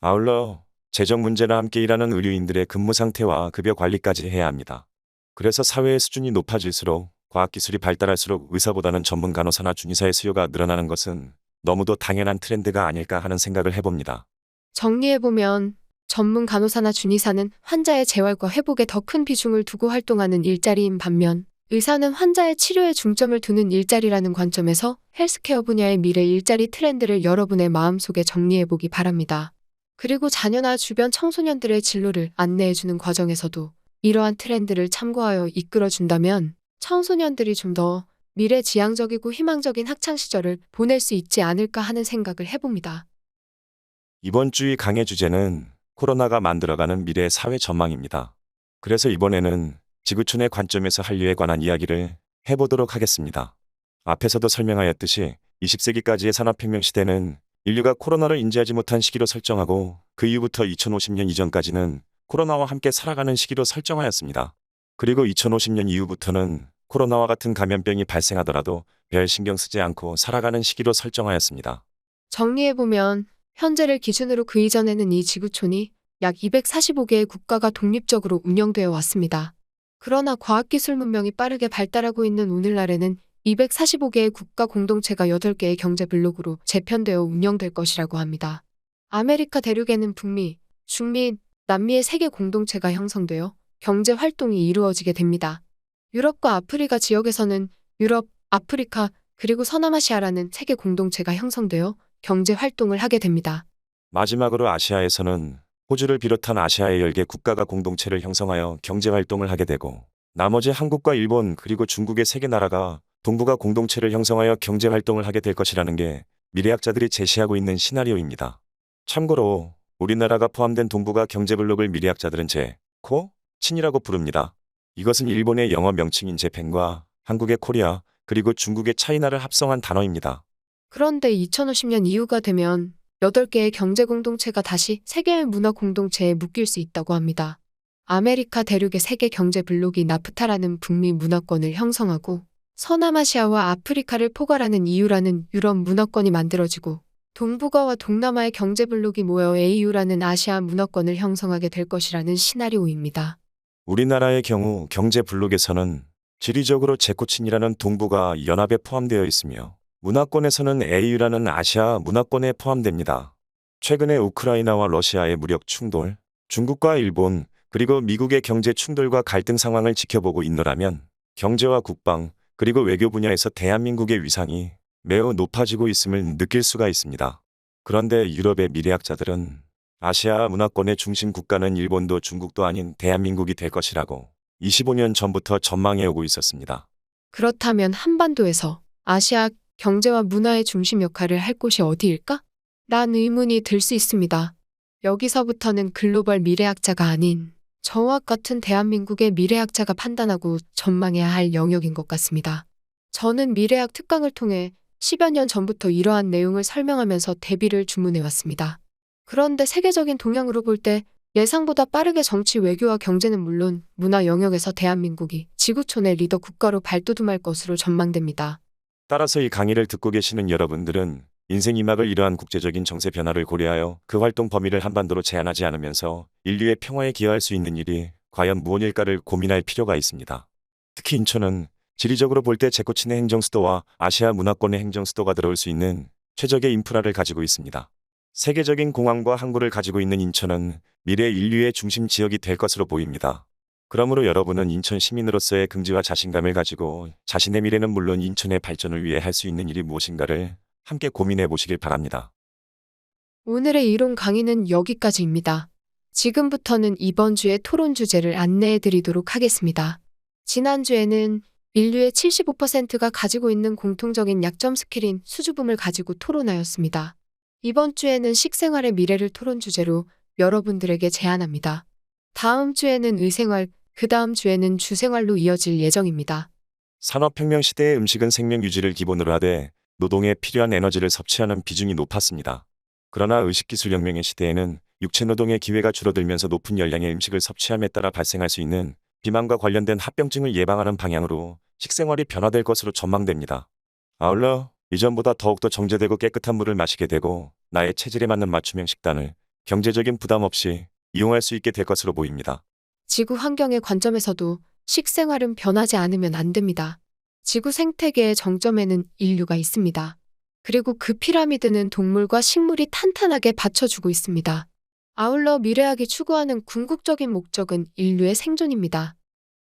아울러 재정 문제나 함께 일하는 의료인들의 근무 상태와 급여 관리까지 해야 합니다. 그래서 사회의 수준이 높아질수록, 과학기술이 발달할수록 의사보다는 전문 간호사나 준의사의 수요가 늘어나는 것은 너무도 당연한 트렌드가 아닐까 하는 생각을 해봅니다. 정리해보면 전문 간호사나 준의사는 환자의 재활과 회복에 더 큰 비중을 두고 활동하는 일자리인 반면, 의사는 환자의 치료에 중점을 두는 일자리라는 관점에서 헬스케어 분야의 미래 일자리 트렌드를 여러분의 마음속에 정리해보기 바랍니다. 그리고 자녀나 주변 청소년들의 진로를 안내해주는 과정에서도 이러한 트렌드를 참고하여 이끌어준다면 청소년들이 좀 더 미래지향적이고 희망적인 학창시절을 보낼 수 있지 않을까 하는 생각을 해봅니다. 이번 주의 강의 주제는 코로나가 만들어가는 미래 사회 전망입니다. 그래서 이번에는 지구촌의 관점에서 한류에 관한 이야기를 해보도록 하겠습니다. 앞에서도 설명하였듯이 20세기까지의 산업혁명 시대는 인류가 코로나를 인지하지 못한 시기로 설정하고, 그 이후부터 2050년 이전까지는 코로나와 함께 살아가는 시기로 설정하였습니다. 그리고 2050년 이후부터는 코로나와 같은 감염병이 발생하더라도 별 신경 쓰지 않고 살아가는 시기로 설정하였습니다. 정리해보면 현재를 기준으로 그 이전에는 이 지구촌이 약 245개의 국가가 독립적으로 운영되어 왔습니다. 그러나 과학기술 문명이 빠르게 발달하고 있는 오늘날에는 245개의 국가 공동체가 8개의 경제 블록으로 재편되어 운영될 것이라고 합니다. 아메리카 대륙에는 북미, 중미, 남미의 3개 공동체가 형성되어 경제 활동이 이루어지게 됩니다. 유럽과 아프리카 지역에서는 유럽, 아프리카, 그리고 서남아시아라는 3개 공동체가 형성되어 경제 활동을 하게 됩니다. 마지막으로 아시아에서는 호주를 비롯한 아시아의 10개 국가가 공동체를 형성하여 경제 활동을 하게 되고, 나머지 한국과 일본 그리고 중국의 3개 나라가 동북아 공동체를 형성하여 경제 활동을 하게 될 것이라는 게 미래학자들이 제시하고 있는 시나리오입니다. 참고로 우리나라가 포함된 동북아 경제 블록을 미래학자들은 친이라고 부릅니다. 이것은 일본의 영어 명칭인 재팬과 한국의 코리아, 그리고 중국의 차이나를 합성한 단어입니다. 그런데 2050년 이후가 되면 8개의 경제 공동체가 다시 3개의 문화 공동체에 묶일 수 있다고 합니다. 아메리카 대륙의 3개 경제 블록이 나프타라는 북미 문화권을 형성하고, 서남아시아와 아프리카를 포괄하는 EU라는 유럽 문화권이 만들어지고, 동북아와 동남아의 경제 블록이 모여 AU라는 아시아 문화권을 형성하게 될 것이라는 시나리오입니다. 우리나라의 경우 경제 블록에서는 지리적으로 제코친이라는 동부가 연합에 포함되어 있으며 문화권에서는 AU라는 아시아 문화권에 포함됩니다. 최근에 우크라이나와 러시아의 무력 충돌, 중국과 일본, 그리고 미국의 경제 충돌과 갈등 상황을 지켜보고 있노라면 경제와 국방, 그리고 외교 분야에서 대한민국의 위상이 매우 높아지고 있음을 느낄 수가 있습니다. 그런데 유럽의 미래학자들은 아시아 문화권의 중심 국가는 일본도 중국도 아닌 대한민국이 될 것이라고 25년 전부터 전망해 오고 있었습니다. 그렇다면 한반도에서 아시아 경제와 문화의 중심 역할을 할 곳이 어디일까? 란 의문이 들 수 있습니다. 여기서부터는 글로벌 미래학자가 아닌 저와 같은 대한민국의 미래학자가 판단하고 전망해야 할 영역인 것 같습니다. 저는 미래학 특강을 통해 10여 년 전부터 이러한 내용을 설명하면서 대비를 주문해왔습니다. 그런데 세계적인 동향으로 볼 때 예상보다 빠르게 정치, 외교와 경제는 물론 문화 영역에서 대한민국이 지구촌의 리더 국가로 발돋움할 것으로 전망됩니다. 따라서 이 강의를 듣고 계시는 여러분들은 인생 2막을 이러한 국제적인 정세 변화를 고려하여 그 활동 범위를 한반도로 제한하지 않으면서 인류의 평화에 기여할 수 있는 일이 과연 무엇일까를 고민할 필요가 있습니다. 특히 인천은 지리적으로 볼 때 제코친의 행정수도와 아시아 문화권의 행정수도가 들어올 수 있는 최적의 인프라를 가지고 있습니다. 세계적인 공항과 항구를 가지고 있는 인천은 미래 인류의 중심 지역이 될 것으로 보입니다. 그러므로 여러분은 인천 시민으로서의 긍지와 자신감을 가지고 자신의 미래는 물론 인천의 발전을 위해 할 수 있는 일이 무엇인가를 함께 고민해 보시길 바랍니다. 오늘의 이론 강의는 여기까지입니다. 지금부터는 이번 주의 토론 주제를 안내해 드리도록 하겠습니다. 지난주에는 인류의 75%가 가지고 있는 공통적인 약점 스킬인 수줍음을 가지고 토론하였습니다. 이번 주에는 식생활의 미래를 토론 주제로 여러분들에게 제안합니다. 다음 주에는 의생활, 그 다음 주에는 주생활로 이어질 예정입니다. 산업혁명 시대의 음식은 생명 유지를 기본으로 하되 노동에 필요한 에너지를 섭취하는 비중이 높았습니다. 그러나 의식기술혁명의 시대에는 육체노동의 기회가 줄어들면서 높은 열량의 음식을 섭취함에 따라 발생할 수 있는 비만과 관련된 합병증을 예방하는 방향으로 식생활이 변화될 것으로 전망됩니다. 아울러 이전보다 더욱더 정제되고 깨끗한 물을 마시게 되고 나의 체질에 맞는 맞춤형 식단을 경제적인 부담 없이 이용할 수 있게 될 것으로 보입니다. 지구 환경의 관점에서도 식생활은 변하지 않으면 안 됩니다. 지구 생태계의 정점에는 인류가 있습니다. 그리고 그 피라미드는 동물과 식물이 탄탄하게 받쳐주고 있습니다. 아울러 미래학이 추구하는 궁극적인 목적은 인류의 생존입니다.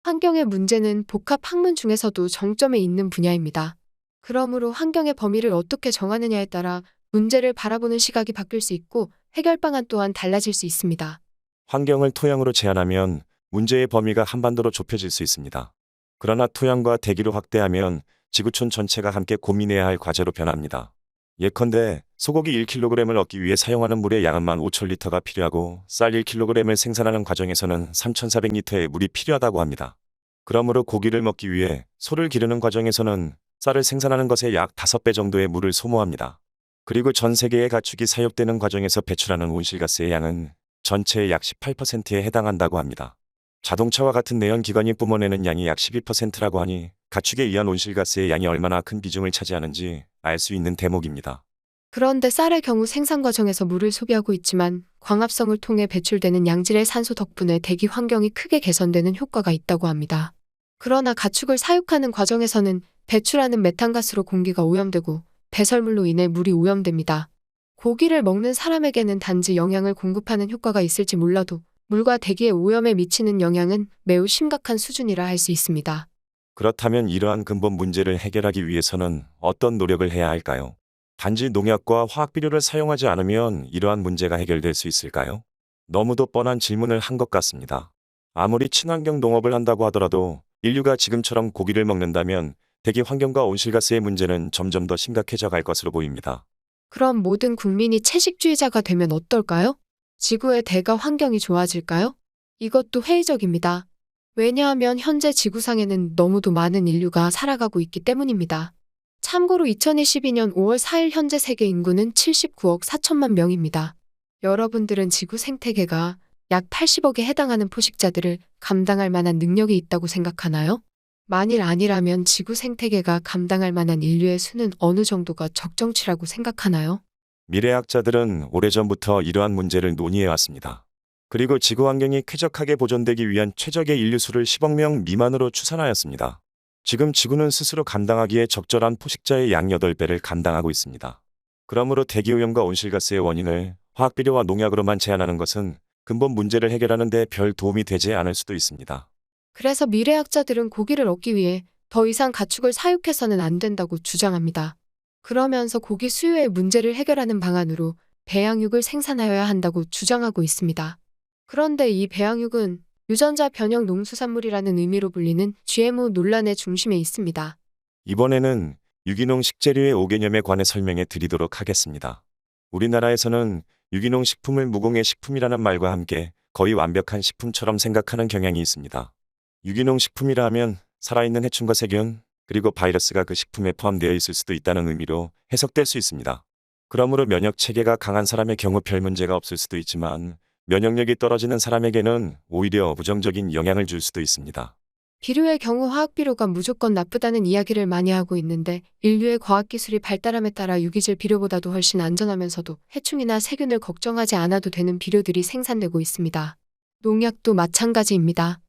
환경의 문제는 복합 학문 중에서도 정점에 있는 분야입니다. 그러므로 환경의 범위를 어떻게 정하느냐에 따라 문제를 바라보는 시각이 바뀔 수 있고 해결 방안 또한 달라질 수 있습니다. 환경을 토양으로 제한하면 문제의 범위가 한반도로 좁혀질 수 있습니다. 그러나 토양과 대기로 확대하면 지구촌 전체가 함께 고민해야 할 과제로 변합니다. 예컨대 소고기 1kg을 얻기 위해 사용하는 물의 양은 15,000리터가 필요하고 쌀 1kg을 생산하는 과정에서는 3,400리터의 물이 필요하다고 합니다. 그러므로 고기를 먹기 위해 소를 기르는 과정에서는 쌀을 생산하는 것의 약 5배 정도의 물을 소모합니다. 그리고 전 세계의 가축이 사육되는 과정에서 배출하는 온실가스의 양은 전체의 약 18%에 해당한다고 합니다. 자동차와 같은 내연기관이 뿜어내는 양이 약 12%라고 하니 가축에 의한 온실가스의 양이 얼마나 큰 비중을 차지하는지 알 수 있는 대목입니다. 그런데 쌀의 경우 생산 과정에서 물을 소비하고 있지만 광합성을 통해 배출되는 양질의 산소 덕분에 대기 환경이 크게 개선되는 효과가 있다고 합니다. 그러나 가축을 사육하는 과정에서는 배출하는 메탄가스로 공기가 오염되고 배설물로 인해 물이 오염됩니다. 고기를 먹는 사람에게는 단지 영양을 공급하는 효과가 있을지 몰라도 물과 대기의 오염에 미치는 영향은 매우 심각한 수준이라 할 수 있습니다. 그렇다면 이러한 근본 문제를 해결하기 위해서는 어떤 노력을 해야 할까요? 단지 농약과 화학비료를 사용하지 않으면 이러한 문제가 해결될 수 있을까요? 너무도 뻔한 질문을 한 것 같습니다. 아무리 친환경 농업을 한다고 하더라도 인류가 지금처럼 고기를 먹는다면 대기 환경과 온실가스의 문제는 점점 더 심각해져 갈 것으로 보입니다. 그럼 모든 국민이 채식주의자가 되면 어떨까요? 지구의 대가 환경이 좋아질까요? 이것도 회의적입니다. 왜냐하면 현재 지구상에는 너무도 많은 인류가 살아가고 있기 때문입니다. 참고로 2022년 5월 4일 현재 세계 인구는 79억 4천만 명입니다. 여러분들은 지구 생태계가 약 80억에 해당하는 포식자들을 감당할 만한 능력이 있다고 생각하나요? 만일 아니라면 지구 생태계가 감당할 만한 인류의 수는 어느 정도가 적정치라고 생각하나요? 미래학자들은 오래전부터 이러한 문제를 논의해왔습니다. 그리고 지구 환경이 쾌적하게 보존되기 위한 최적의 인류수를 10억 명 미만으로 추산하였습니다. 지금 지구는 스스로 감당하기에 적절한 포식자의 양 8배를 감당하고 있습니다. 그러므로 대기오염과 온실가스의 원인을 화학비료와 농약으로만 제한하는 것은 근본 문제를 해결하는 데 별 도움이 되지 않을 수도 있습니다. 그래서 미래학자들은 고기를 얻기 위해 더 이상 가축을 사육해서는 안 된다고 주장합니다. 그러면서 고기 수요의 문제를 해결하는 방안으로 배양육을 생산하여야 한다고 주장하고 있습니다. 그런데 이 배양육은 유전자 변형 농수산물이라는 의미로 불리는 GMO 논란의 중심에 있습니다. 이번에는 유기농 식재료의 5개념에 관해 설명해 드리도록 하겠습니다. 우리나라에서는 유기농 식품을 무공해 식품이라는 말과 함께 거의 완벽한 식품처럼 생각하는 경향이 있습니다. 유기농 식품이라 하면 살아있는 해충과 세균, 그리고 바이러스가 그 식품에 포함되어 있을 수도 있다는 의미로 해석될 수 있습니다. 그러므로 면역 체계가 강한 사람의 경우 별 문제가 없을 수도 있지만 면역력이 떨어지는 사람에게는 오히려 부정적인 영향을 줄 수도 있습니다. 비료의 경우 화학비료가 무조건 나쁘다는 이야기를 많이 하고 있는데 인류의 과학기술이 발달함에 따라 유기질 비료보다도 훨씬 안전하면서도 해충이나 세균을 걱정하지 않아도 되는 비료들이 생산되고 있습니다. 농약도 마찬가지입니다.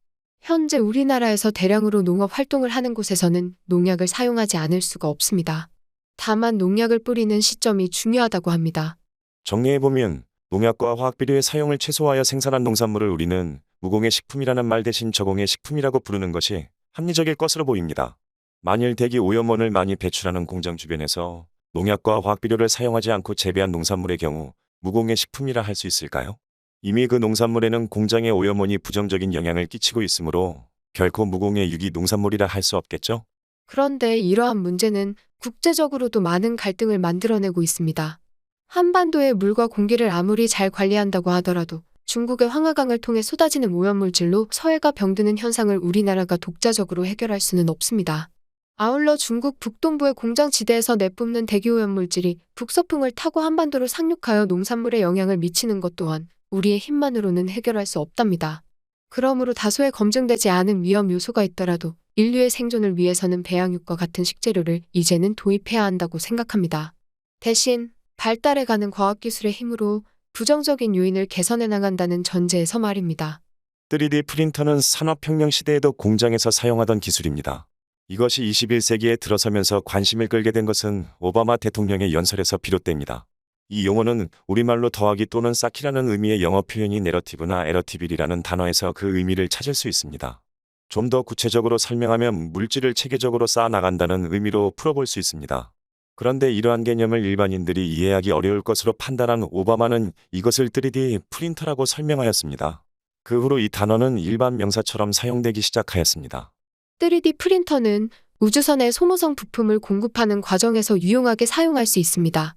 현재 우리나라에서 대량으로 농업 활동을 하는 곳에서는 농약을 사용하지 않을 수가 없습니다. 다만 농약을 뿌리는 시점이 중요하다고 합니다. 정리해보면 농약과 화학비료의 사용을 최소화하여 생산한 농산물을 우리는 무공해 식품이라는 말 대신 저공해 식품이라고 부르는 것이 합리적일 것으로 보입니다. 만일 대기 오염원을 많이 배출하는 공장 주변에서 농약과 화학비료를 사용하지 않고 재배한 농산물의 경우 무공해 식품이라 할 수 있을까요? 이미 그 농산물에는 공장의 오염원이 부정적인 영향을 끼치고 있으므로 결코 무공해 유기 농산물이라 할 수 없겠죠? 그런데 이러한 문제는 국제적으로도 많은 갈등을 만들어내고 있습니다. 한반도의 물과 공기를 아무리 잘 관리한다고 하더라도 중국의 황하강을 통해 쏟아지는 오염물질로 서해가 병드는 현상을 우리나라가 독자적으로 해결할 수는 없습니다. 아울러 중국 북동부의 공장지대에서 내뿜는 대기오염물질이 북서풍을 타고 한반도로 상륙하여 농산물에 영향을 미치는 것 또한 우리의 힘만으로는 해결할 수 없답니다. 그러므로 다소의 검증되지 않은 위험 요소가 있더라도 인류의 생존을 위해서는 배양육과 같은 식재료를 이제는 도입해야 한다고 생각합니다. 대신 발달해가는 과학기술의 힘으로 부정적인 요인을 개선해 나간다는 전제에서 말입니다. 3D 프린터는 산업혁명 시대에도 공장에서 사용하던 기술입니다. 이것이 21세기에 들어서면서 관심을 끌게 된 것은 오바마 대통령의 연설에서 비롯됩니다. 이 용어는 우리말로 더하기 또는 쌓기라는 의미의 영어 표현이 내러티브나 에러티빌이라는 단어에서 그 의미를 찾을 수 있습니다. 좀 더 구체적으로 설명하면 물질을 체계적으로 쌓아 나간다는 의미로 풀어볼 수 있습니다. 그런데 이러한 개념을 일반인들이 이해하기 어려울 것으로 판단한 오바마는 이것을 3D 프린터라고 설명하였습니다. 그 후로 이 단어는 일반 명사처럼 사용되기 시작하였습니다. 3D 프린터는 우주선의 소모성 부품을 공급하는 과정에서 유용하게 사용할 수 있습니다.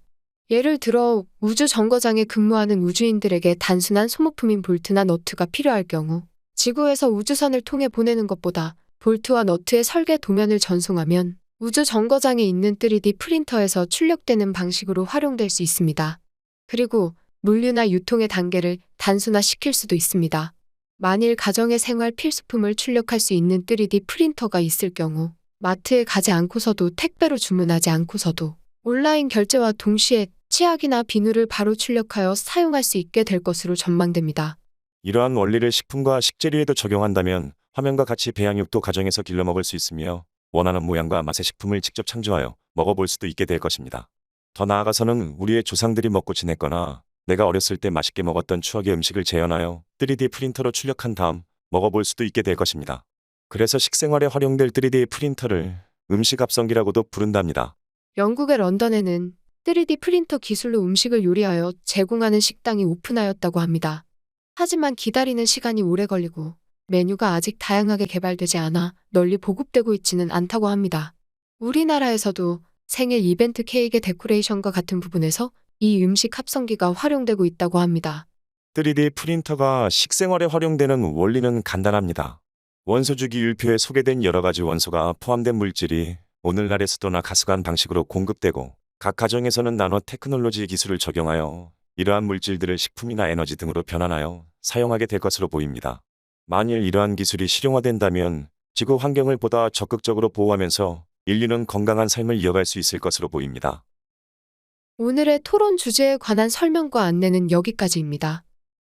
예를 들어 우주 정거장에 근무하는 우주인들에게 단순한 소모품인 볼트나 너트가 필요할 경우 지구에서 우주선을 통해 보내는 것보다 볼트와 너트의 설계 도면을 전송하면 우주 정거장에 있는 3D 프린터에서 출력되는 방식으로 활용될 수 있습니다. 그리고 물류나 유통의 단계를 단순화시킬 수도 있습니다. 만일 가정의 생활 필수품을 출력할 수 있는 3D 프린터가 있을 경우 마트에 가지 않고서도 택배로 주문하지 않고서도 온라인 결제와 동시에 치약이나 비누를 바로 출력하여 사용할 수 있게 될 것으로 전망됩니다. 이러한 원리를 식품과 식재료에도 적용한다면 화면과 같이 배양육도 가정에서 길러 먹을 수 있으며 원하는 모양과 맛의 식품을 직접 창조하여 먹어볼 수도 있게 될 것입니다. 더 나아가서는 우리의 조상들이 먹고 지냈거나 내가 어렸을 때 맛있게 먹었던 추억의 음식을 재현하여 3D 프린터로 출력한 다음 먹어볼 수도 있게 될 것입니다. 그래서 식생활에 활용될 3D 프린터를 음식 합성기라고도 부른답니다. 영국의 런던에는 3D 프린터 기술로 음식을 요리하여 제공하는 식당이 오픈하였다고 합니다. 하지만 기다리는 시간이 오래 걸리고 메뉴가 아직 다양하게 개발되지 않아 널리 보급되고 있지는 않다고 합니다. 우리나라에서도 생일 이벤트 케이크 데코레이션과 같은 부분에서 이 음식 합성기가 활용되고 있다고 합니다. 3D 프린터가 식생활에 활용되는 원리는 간단합니다. 원소주기 율표에 소개된 여러 가지 원소가 포함된 물질이 오늘날의 수도나 가스관 방식으로 공급되고 각 가정에서는 나노 테크놀로지 기술을 적용하여 이러한 물질들을 식품이나 에너지 등으로 변환하여 사용하게 될 것으로 보입니다. 만일 이러한 기술이 실용화된다면 지구 환경을 보다 적극적으로 보호하면서 인류는 건강한 삶을 이어갈 수 있을 것으로 보입니다. 오늘의 토론 주제에 관한 설명과 안내는 여기까지입니다.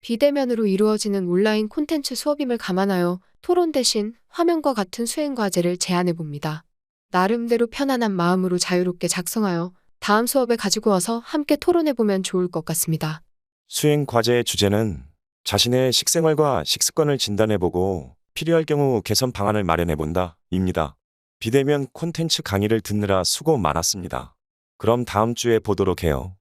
비대면으로 이루어지는 온라인 콘텐츠 수업임을 감안하여 토론 대신 화면과 같은 수행 과제를 제안해 봅니다. 나름대로 편안한 마음으로 자유롭게 작성하여 다음 수업에 가지고 와서 함께 토론해 보면 좋을 것 같습니다. 수행 과제의 주제는 자신의 식생활과 식습관을 진단해보고 필요할 경우 개선 방안을 마련해본다 입니다. 비대면 콘텐츠 강의를 듣느라 수고 많았습니다. 그럼 다음 주에 보도록 해요.